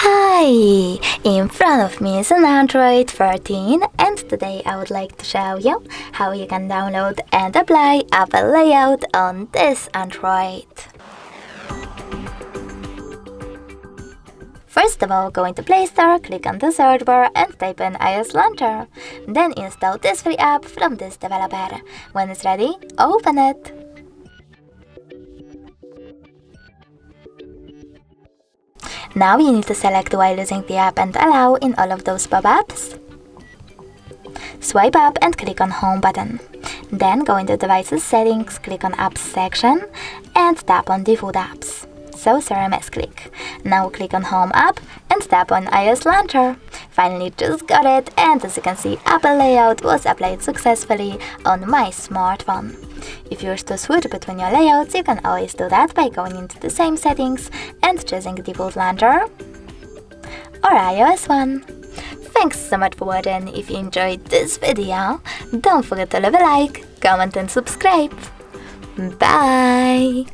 Hi! In front of me is an Android 13 and today I would like to show you how you can download and apply Apple Layout on this Android. First of all, go into Play Store, click on the search bar and type in iOS Launcher. Then install this free app from this developer. When it's ready, open it. Now you need to select while using the app and allow in all of those pop-ups. Swipe up and click on Home button. Then go into Devices Settings, click on Apps section and tap on Default Apps. So CRMS click. Now click on Home app and tap on iOS Launcher. Finally just got it, and as you can see, Apple Layout was applied successfully on my smartphone. If you wish to switch between your layouts, you can always do that by going into the same settings and choosing Default Launcher or iOS one. Thanks so much for watching. If you enjoyed this video, don't forget to leave a like, comment and subscribe. Bye!